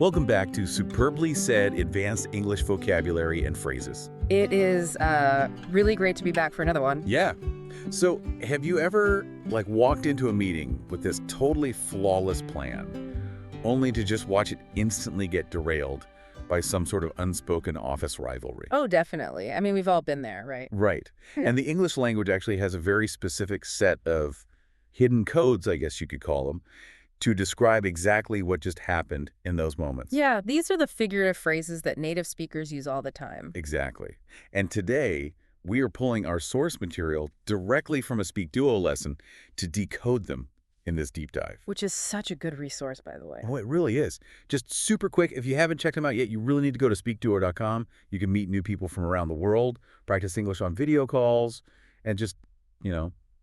Welcome back to Superbly Said Advanced English Vocabulary and Phrases. It is really great to be back for another one. Yeah. So, have you ever, walked into a meeting with this totally flawless plan, only to just watch it instantly get derailed by some sort of unspoken office rivalry? Oh, definitely. I mean, we've all been there, right? Right. And the English language actually has a very specific set of hidden codes, I guess you could call them, to describe exactly what just happened in those moments. Yeah, these are the figurative phrases that native speakers use all the time. Exactly. And today, we are pulling our source material directly from a SpeakDuo lesson to decode them in this deep dive. Which is such a good resource, by the way. Oh, it really is. Just super quick, if you haven't checked them out yet, you really need to go to SpeakDuo.com. You can meet new people from around the world, practice English on video calls, and just,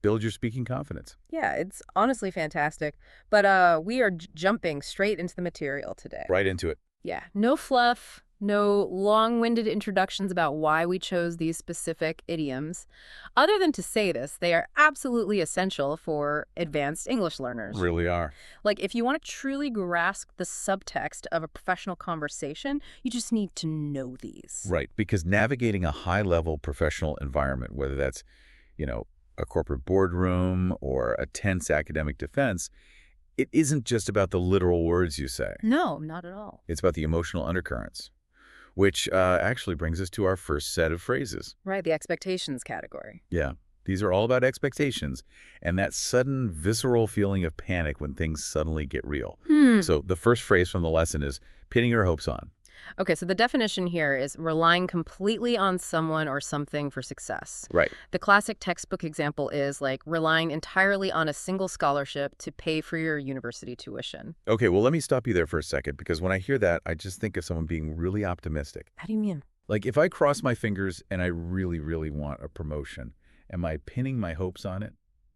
build your speaking confidence. Yeah, it's honestly fantastic. But we are jumping straight into the material today. Right into it. Yeah, no fluff, no long-winded introductions about why we chose these specific idioms. Other than to say this, they are absolutely essential for advanced English learners. Really are. If you want to truly grasp the subtext of a professional conversation, you just need to know these. Right, because navigating a high-level professional environment, whether that's, a corporate boardroom or a tense academic defense, it isn't just about the literal words you say. No, not at all. It's about the emotional undercurrents, which actually brings us to our first set of phrases. Right, the expectations category. Yeah, these are all about expectations and that sudden visceral feeling of panic when things suddenly get real. So the first phrase from the lesson is pinning your hopes on. Okay, so the definition here is relying completely on someone or something for success. Right. The classic textbook example is relying entirely on a single scholarship to pay for your university tuition. Okay, well, let me stop you there for a second, because when I hear that, I just think of someone being really optimistic. How do you mean? If I cross my fingers and I really, really want a promotion, am I pinning my hopes on it?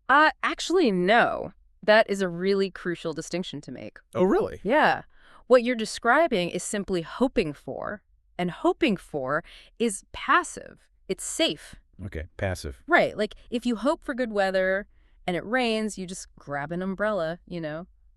Actually, no. That is a really crucial distinction to make. Oh, really? Yeah. What you're describing is simply hoping for, and hoping for is passive. It's safe. Okay, passive. Right. If you hope for good weather and it rains, you just grab an umbrella,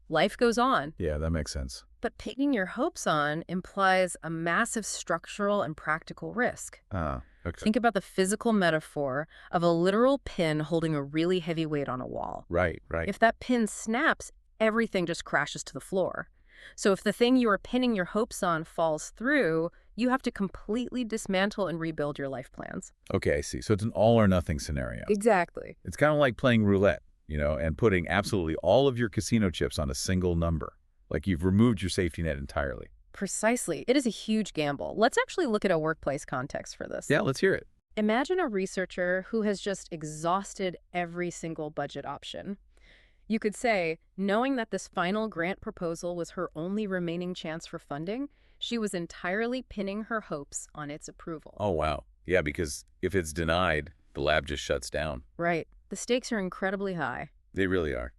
Life goes on. Yeah, that makes sense. But pinning your hopes on implies a massive structural and practical risk. Okay. Think about the physical metaphor of a literal pin holding a really heavy weight on a wall. Right. If that pin snaps, everything just crashes to the floor. So if the thing you are pinning your hopes on falls through, you have to completely dismantle and rebuild your life plans. Okay, I see. So it's an all-or-nothing scenario. Exactly. It's kind of like playing roulette, and putting absolutely all of your casino chips on a single number. You've removed your safety net entirely. Precisely. It is a huge gamble. Let's actually look at a workplace context for this. Yeah, let's hear it. Imagine a researcher who has just exhausted every single budget option. You could say, knowing that this final grant proposal was her only remaining chance for funding, she was entirely pinning her hopes on its approval. Oh, wow. Yeah, because if it's denied, the lab just shuts down. Right. The stakes are incredibly high. They really are.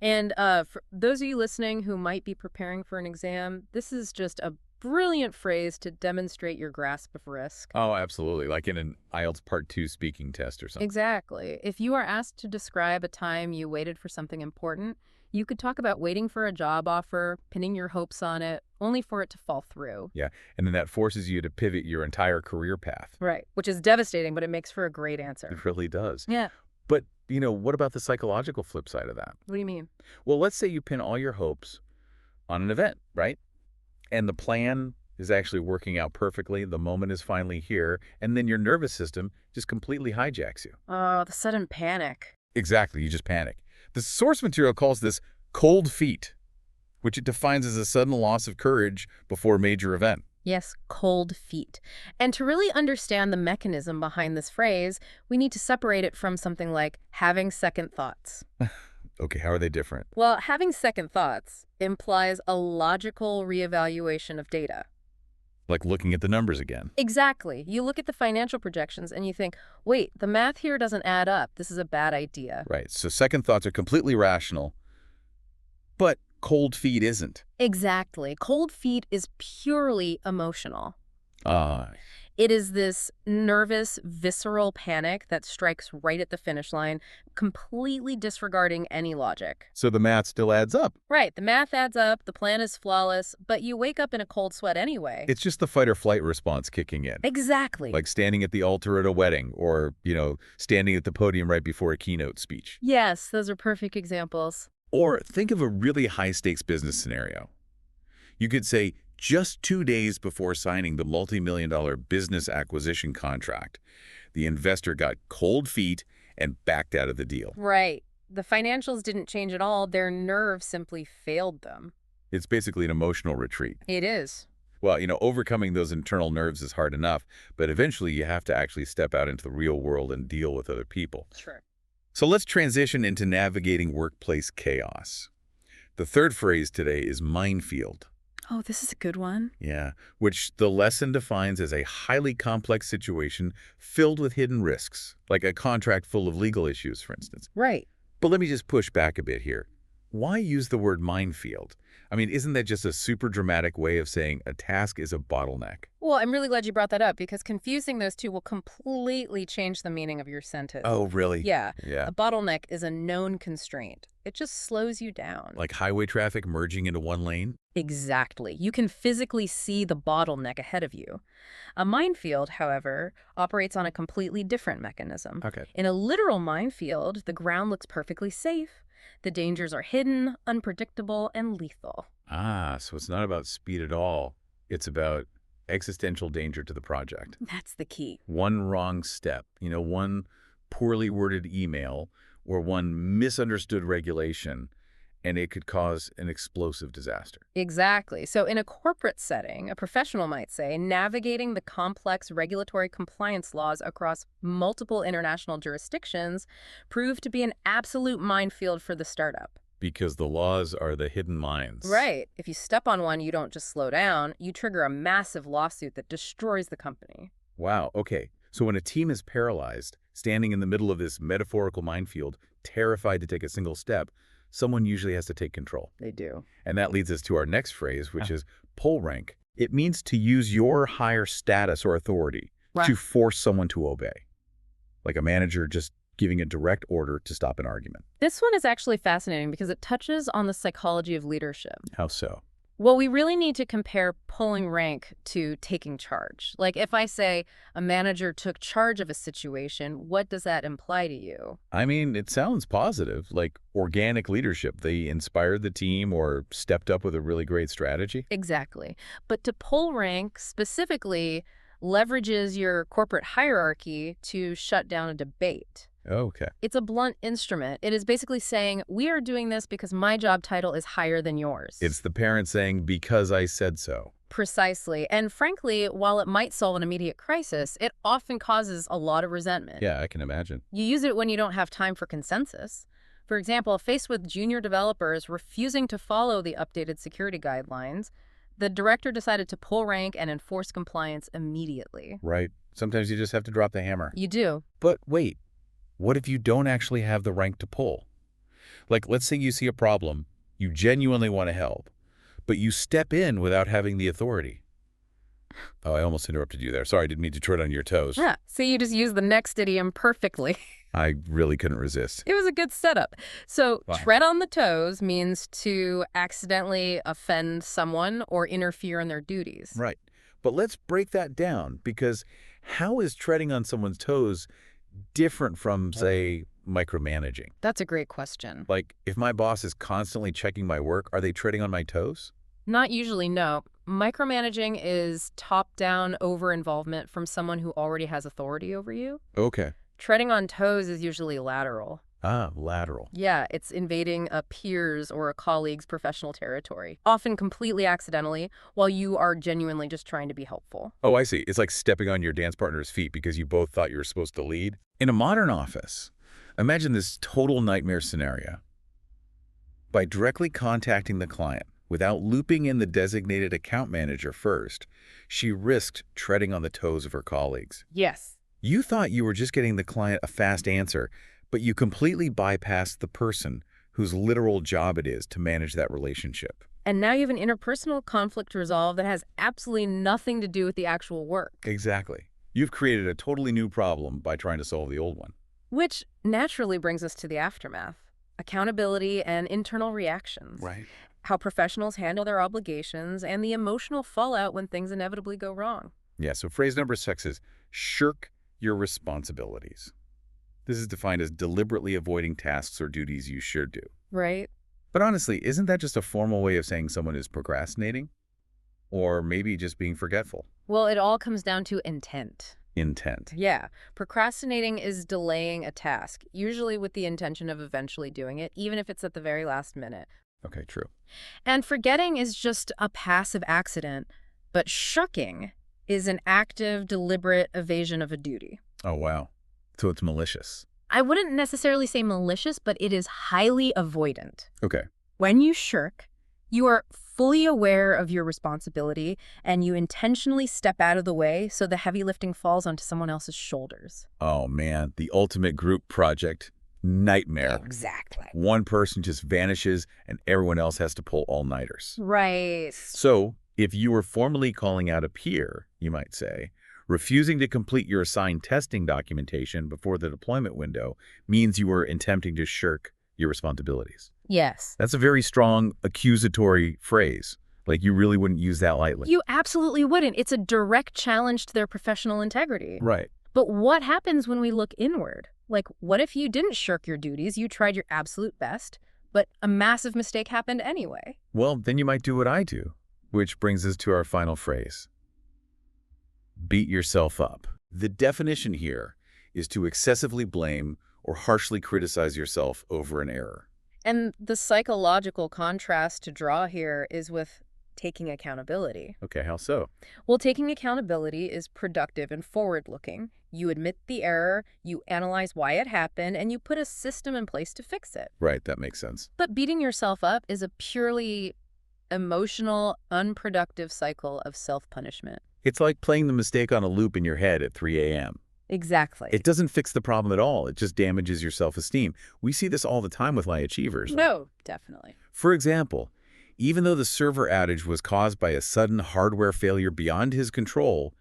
And for those of you listening who might be preparing for an exam, this is just a brilliant phrase to demonstrate your grasp of risk. Oh, absolutely. Like in an IELTS Part 2 speaking test or something. Exactly. If you are asked to describe a time you waited for something important, you could talk about waiting for a job offer, pinning your hopes on it, only for it to fall through. Yeah, and then that forces you to pivot your entire career path. Right, which is devastating, but it makes for a great answer. It really does. Yeah. But, what about the psychological flip side of that? What do you mean? Well, let's say you pin all your hopes on an event, right? And the plan is actually working out perfectly. The moment is finally here. And then your nervous system just completely hijacks you. Oh, the sudden panic. Exactly. You just panic. The source material calls this cold feet, which it defines as a sudden loss of courage before a major event. Yes, cold feet. And to really understand the mechanism behind this phrase, we need to separate it from something like having second thoughts. Okay, how are they different? Well, having second thoughts implies a logical reevaluation of data. Like looking at the numbers again. Exactly. You look at the financial projections and you think, wait, the math here doesn't add up. This is a bad idea. Right. So second thoughts are completely rational, but cold feet isn't. Exactly. Cold feet is purely emotional. It is this nervous, visceral panic that strikes right at the finish line, completely disregarding any logic. So the math still adds up. Right, the math adds up, the plan is flawless, but you wake up in a cold sweat anyway. It's just the fight or flight response kicking in. Exactly. Like standing at the altar at a wedding or, standing at the podium right before a keynote speech. Yes, those are perfect examples. Or think of a really high-stakes business scenario. You could say, just 2 days before signing the multi-million-dollar business acquisition contract, the investor got cold feet and backed out of the deal. Right. The financials didn't change at all. Their nerves simply failed them. It's basically an emotional retreat. It is. Well, overcoming those internal nerves is hard enough, but eventually you have to actually step out into the real world and deal with other people. Sure. So let's transition into navigating workplace chaos. The third phrase today is minefield. Oh, this is a good one. Yeah, which the lesson defines as a highly complex situation filled with hidden risks, like a contract full of legal issues, for instance. Right. But let me just push back a bit here. Why use the word minefield? I mean, isn't that just a super dramatic way of saying a task is a bottleneck? Well, I'm really glad you brought that up because confusing those two will completely change the meaning of your sentence. Oh, really? Yeah. Yeah. A bottleneck is a known constraint. It just slows you down. Like highway traffic merging into one lane? Exactly. You can physically see the bottleneck ahead of you. A minefield, however, operates on a completely different mechanism. Okay. In a literal minefield, the ground looks perfectly safe. The dangers are hidden, unpredictable, and lethal. Ah, so it's not about speed at all. It's about existential danger to the project. That's the key. One wrong step, one poorly worded email or one misunderstood regulation, and it could cause an explosive disaster. Exactly. So in a corporate setting, a professional might say, navigating the complex regulatory compliance laws across multiple international jurisdictions proved to be an absolute minefield for the startup. Because the laws are the hidden mines. Right. If you step on one, you don't just slow down, you trigger a massive lawsuit that destroys the company. Wow, okay. So when a team is paralyzed, standing in the middle of this metaphorical minefield, terrified to take a single step, someone usually has to take control. They do. And that leads us to our next phrase, which is pull rank. It means to use your higher status or authority to force someone to obey. Like a manager just giving a direct order to stop an argument. This one is actually fascinating because it touches on the psychology of leadership. How so? Well, we really need to compare pulling rank to taking charge. Like if I say a manager took charge of a situation, what does that imply to you? I mean, it sounds positive, like organic leadership. They inspired the team or stepped up with a really great strategy. Exactly. But to pull rank specifically leverages your corporate hierarchy to shut down a debate. Okay. It's a blunt instrument. It is basically saying, we are doing this because my job title is higher than yours. It's the parent saying, because I said so. Precisely. And frankly, while it might solve an immediate crisis, it often causes a lot of resentment. Yeah, I can imagine. You use it when you don't have time for consensus. For example, faced with junior developers refusing to follow the updated security guidelines, the director decided to pull rank and enforce compliance immediately. Right. Sometimes you just have to drop the hammer. You do. But wait. What if you don't actually have the rank to pull? Like, let's say you see a problem, you genuinely want to help, but you step in without having the authority. Oh, I almost interrupted you there. Sorry, I didn't mean to tread on your toes. Yeah, so you just used the next idiom perfectly. I really couldn't resist. It was a good setup. So Wow. tread on the toes means to accidentally offend someone or interfere in their duties. Right. But let's break that down, because how is treading on someone's toes different from, say, micromanaging? That's a great question. Like, if my boss is constantly checking my work, are they treading on my toes? Not usually, no. Micromanaging is top-down over-involvement from someone who already has authority over you. Okay. Treading on toes is usually lateral. Ah, lateral. Yeah, it's invading a peer's or a colleague's professional territory, often completely accidentally, while you are genuinely just trying to be helpful. Oh, I see. It's like stepping on your dance partner's feet because you both thought you were supposed to lead. In a modern office, imagine this total nightmare scenario. By directly contacting the client without looping in the designated account manager first, she risked treading on the toes of her colleagues. Yes. You thought you were just getting the client a fast answer, but you completely bypassed the person whose literal job it is to manage that relationship. And now you have an interpersonal conflict to resolve that has absolutely nothing to do with the actual work. Exactly. You've created a totally new problem by trying to solve the old one. Which naturally brings us to the aftermath. Accountability and internal reactions. Right. How professionals handle their obligations and the emotional fallout when things inevitably go wrong. Yeah, so phrase number 6 is shirk your responsibilities. This is defined as deliberately avoiding tasks or duties you should do. Right? But honestly, isn't that just a formal way of saying someone is procrastinating? Or maybe just being forgetful? Well, it all comes down to intent. Intent. Yeah, procrastinating is delaying a task, usually with the intention of eventually doing it, even if it's at the very last minute. Okay, true. And forgetting is just a passive accident, but shirking is an active, deliberate evasion of a duty. Oh, wow. So it's malicious. I wouldn't necessarily say malicious, but it is highly avoidant. Okay. When you shirk, you are fully aware of your responsibility and you intentionally step out of the way so the heavy lifting falls onto someone else's shoulders. Oh, man. The ultimate group project. Nightmare. Exactly. One person just vanishes and everyone else has to pull all-nighters. Right. So, if you were formally calling out a peer, you might say, refusing to complete your assigned testing documentation before the deployment window means you were attempting to shirk your responsibilities. Yes. That's a very strong accusatory phrase. Like, you really wouldn't use that lightly. You absolutely wouldn't. It's a direct challenge to their professional integrity. Right. But what happens when we look inward? Like, what if you didn't shirk your duties, you tried your absolute best, but a massive mistake happened anyway? Well, then you might do what I do, which brings us to our final phrase. Beat yourself up. The definition here is to excessively blame or harshly criticize yourself over an error. And the psychological contrast to draw here is with taking accountability. Okay, how so? Well, taking accountability is productive and forward-looking. You admit the error, you analyze why it happened, and you put a system in place to fix it. Right, that makes sense. But beating yourself up is a purely emotional, unproductive cycle of self-punishment. It's like playing the mistake on a loop in your head at 3 a.m. Exactly. It doesn't fix the problem at all. It just damages your self-esteem. We see this all the time with high achievers. No, definitely. For example, even though the server outage was caused by a sudden hardware failure beyond his control,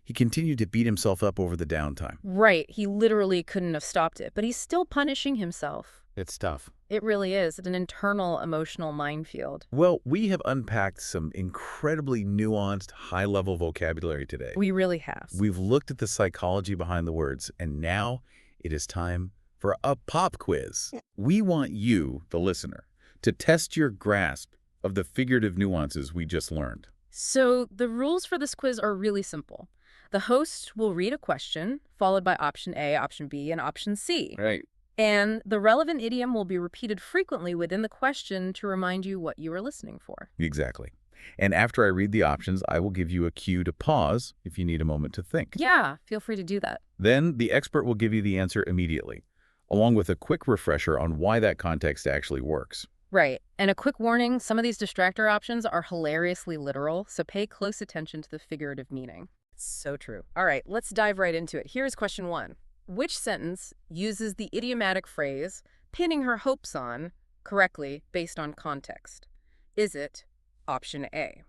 he continued to beat himself up over the downtime. Right. He literally couldn't have stopped it, but he's still punishing himself. It's tough. It really is. It's an internal emotional minefield. Well, we have unpacked some incredibly nuanced, high-level vocabulary today. We really have. We've looked at the psychology behind the words, and now it is time for a pop quiz. We want you, the listener, to test your grasp of the figurative nuances we just learned. So the rules for this quiz are really simple. The host will read a question, followed by option A, option B, and option C. Right. And the relevant idiom will be repeated frequently within the question to remind you what you were listening for. Exactly. And after I read the options, I will give you a cue to pause if you need a moment to think. Yeah, feel free to do that. Then the expert will give you the answer immediately, along with a quick refresher on why that context actually works. Right. And a quick warning, some of these distractor options are hilariously literal, so pay close attention to the figurative meaning. It's so true. All right, let's dive right into it. Here's question 1. Which sentence uses the idiomatic phrase, pinning her hopes on, correctly based on context? Is it option A?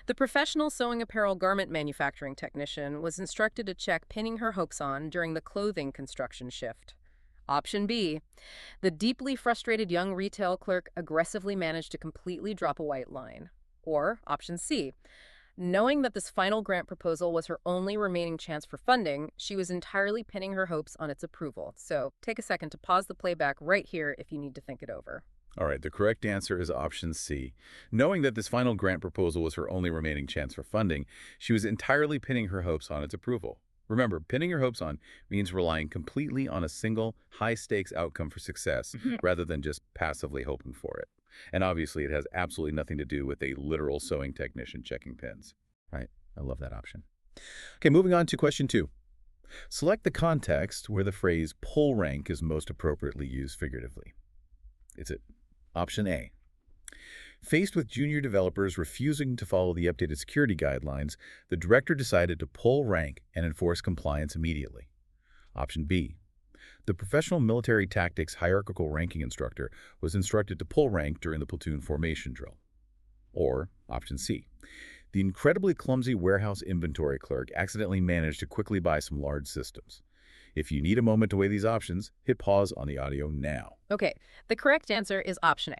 The professional sewing apparel garment manufacturing technician was instructed to check pinning her hopes on during the clothing construction shift. Option B, the deeply frustrated young retail clerk aggressively managed to completely drop a white line. Or option C, knowing that this final grant proposal was her only remaining chance for funding, she was entirely pinning her hopes on its approval. So take a second to pause the playback right here if you need to think it over. All right, the correct answer is option C. Knowing that this final grant proposal was her only remaining chance for funding, she was entirely pinning her hopes on its approval. Remember, pinning your hopes on means relying completely on a single high-stakes outcome for success rather than just passively hoping for it. And obviously, it has absolutely nothing to do with a literal sewing technician checking pins. Right? I love that option. Okay, moving on to question 2. Select the context where the phrase pull rank is most appropriately used figuratively. Is it option A? Faced with junior developers refusing to follow the updated security guidelines, the director decided to pull rank and enforce compliance immediately. Option B. The professional military tactics hierarchical ranking instructor was instructed to pull rank during the platoon formation drill. Or option C, the incredibly clumsy warehouse inventory clerk accidentally managed to quickly buy some large systems. If you need a moment to weigh these options, hit pause on the audio now. Okay, the correct answer is option A.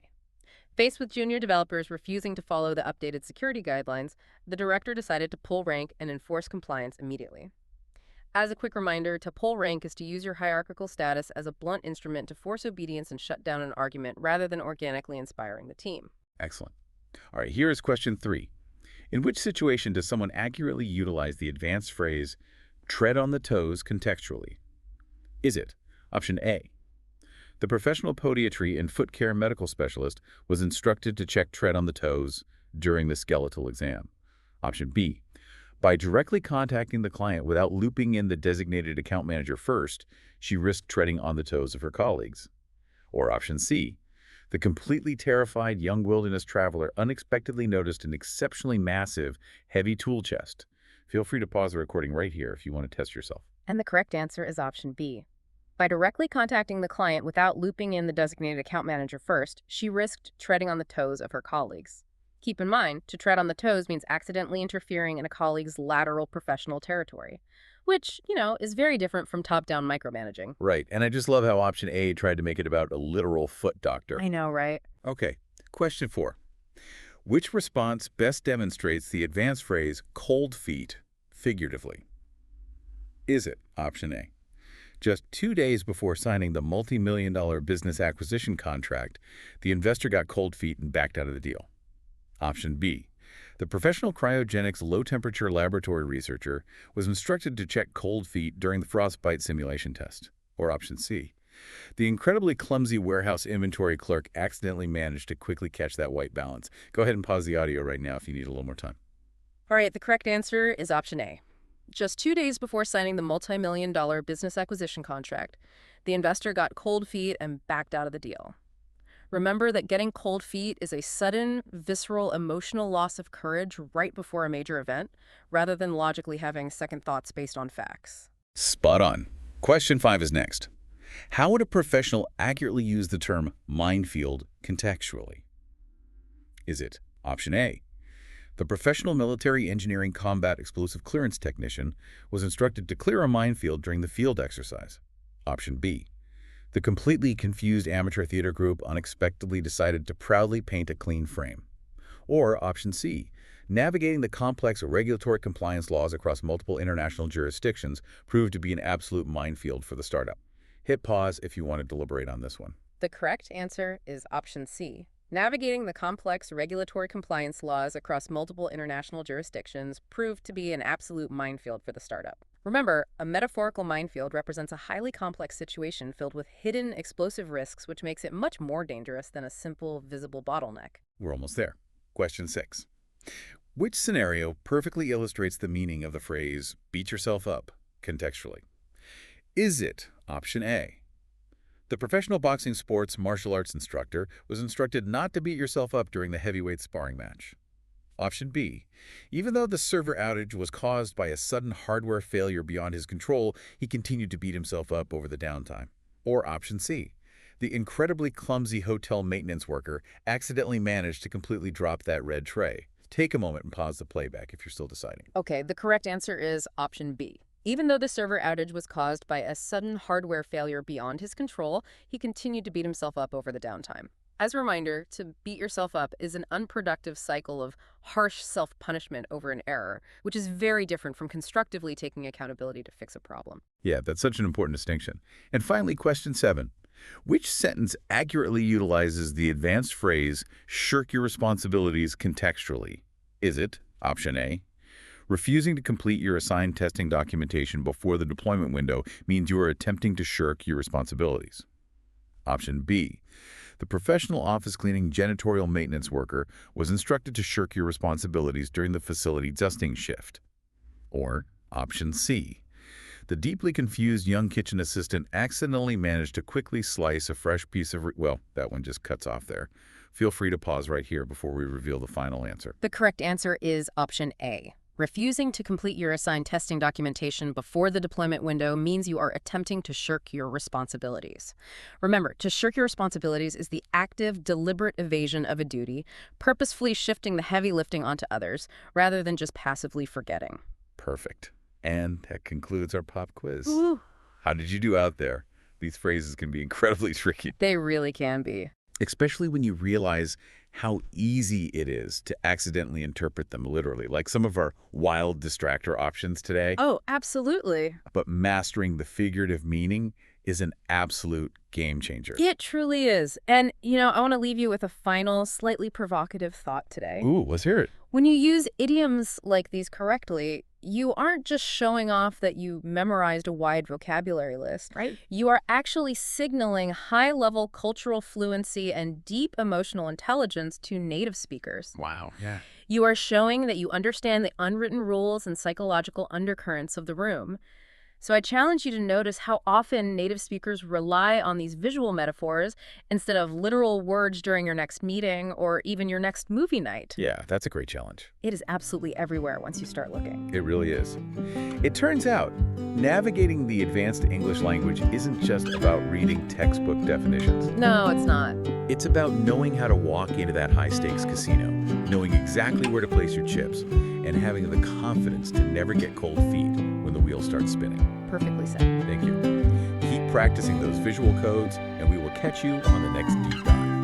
Faced with junior developers refusing to follow the updated security guidelines, the director decided to pull rank and enforce compliance immediately. As a quick reminder, to pull rank is to use your hierarchical status as a blunt instrument to force obedience and shut down an argument rather than organically inspiring the team. Excellent. All right, here is question 3. In which situation does someone accurately utilize the advanced phrase, tread on the toes contextually? Is it option A? The professional podiatry and foot care medical specialist was instructed to check tread on the toes during the skeletal exam. Option B. By directly contacting the client without looping in the designated account manager first, she risked treading on the toes of her colleagues. Or option C. The completely terrified young wilderness traveler unexpectedly noticed an exceptionally massive, heavy tool chest. Feel free to pause the recording right here if you want to test yourself. And the correct answer is option B. By directly contacting the client without looping in the designated account manager first, she risked treading on the toes of her colleagues. Keep in mind, to tread on the toes means accidentally interfering in a colleague's lateral professional territory, which, is very different from top-down micromanaging. Right, and I just love how option A tried to make it about a literal foot doctor. I know, right? Okay, question 4. Which response best demonstrates the advanced phrase cold feet figuratively? Is it option A? Just 2 days before signing the multi-million-dollar business acquisition contract, the investor got cold feet and backed out of the deal. Option B. The professional cryogenics low-temperature laboratory researcher was instructed to check cold feet during the frostbite simulation test. Or option C. The incredibly clumsy warehouse inventory clerk accidentally managed to quickly catch that white balance. Go ahead and pause the audio right now if you need a little more time. All right, the correct answer is option A. Just 2 days before signing the multi-million-dollar business acquisition contract, the investor got cold feet and backed out of the deal. Remember that getting cold feet is a sudden, visceral, emotional loss of courage right before a major event, rather than logically having second thoughts based on facts. Spot on. Question 5 is next. How would a professional accurately use the term minefield contextually? Is it option A? The professional military engineering combat explosive clearance technician was instructed to clear a minefield during the field exercise. Option B. The completely confused amateur theater group unexpectedly decided to proudly paint a clean frame. Or option C. Navigating the complex regulatory compliance laws across multiple international jurisdictions proved to be an absolute minefield for the startup. Hit pause if you want to deliberate on this one. The correct answer is option C. Navigating the complex regulatory compliance laws across multiple international jurisdictions proved to be an absolute minefield for the startup. Remember, a metaphorical minefield represents a highly complex situation filled with hidden explosive risks, which makes it much more dangerous than a simple, visible bottleneck. We're almost there. Question 6. Which scenario perfectly illustrates the meaning of the phrase, beat yourself up, contextually? Is it option A? The professional boxing sports martial arts instructor was instructed not to beat yourself up during the heavyweight sparring match. Option B. Even though the server outage was caused by a sudden hardware failure beyond his control, he continued to beat himself up over the downtime. Or option C. The incredibly clumsy hotel maintenance worker accidentally managed to completely drop that red tray. Take a moment and pause the playback if you're still deciding. Okay, the correct answer is option B. Even though the server outage was caused by a sudden hardware failure beyond his control, he continued to beat himself up over the downtime. As a reminder, to beat yourself up is an unproductive cycle of harsh self-punishment over an error, which is very different from constructively taking accountability to fix a problem. Yeah, that's such an important distinction. And finally, question 7. Which sentence accurately utilizes the advanced phrase, shirk your responsibilities contextually? Is it option A? Refusing to complete your assigned testing documentation before the deployment window means you are attempting to shirk your responsibilities. Option B. The professional office cleaning janitorial maintenance worker was instructed to shirk your responsibilities during the facility dusting shift. Or option C. The deeply confused young kitchen assistant accidentally managed to quickly slice a fresh piece of, well, that one just cuts off there. Feel free to pause right here before we reveal the final answer. The correct answer is option A. Refusing to complete your assigned testing documentation before the deployment window means you are attempting to shirk your responsibilities. Remember, to shirk your responsibilities is the active, deliberate evasion of a duty, purposefully shifting the heavy lifting onto others, rather than just passively forgetting. Perfect. And that concludes our pop quiz. Ooh. How did you do out there? These phrases can be incredibly tricky, They really can be. especially when you realize how easy it is to accidentally interpret them literally, like some of our wild distractor options today. Oh, absolutely. But mastering the figurative meaning is an absolute game changer. It truly is. And, I want to leave you with a final, slightly provocative thought today. Ooh, let's hear it. When you use idioms like these correctly, you aren't just showing off that you memorized a wide vocabulary list. Right. You are actually signaling high-level cultural fluency and deep emotional intelligence to native speakers. Wow. Yeah. You are showing that you understand the unwritten rules and psychological undercurrents of the room. So I challenge you to notice how often native speakers rely on these visual metaphors instead of literal words during your next meeting or even your next movie night. Yeah, that's a great challenge. It is absolutely everywhere once you start looking. It really is. It turns out, navigating the advanced English language isn't just about reading textbook definitions. No, it's not. It's about knowing how to walk into that high-stakes casino, knowing exactly where to place your chips, and having the confidence to never get cold feet when the wheel starts spinning. Perfectly said. Thank you. Keep practicing those visual codes, and we will catch you on the next Deep Dive.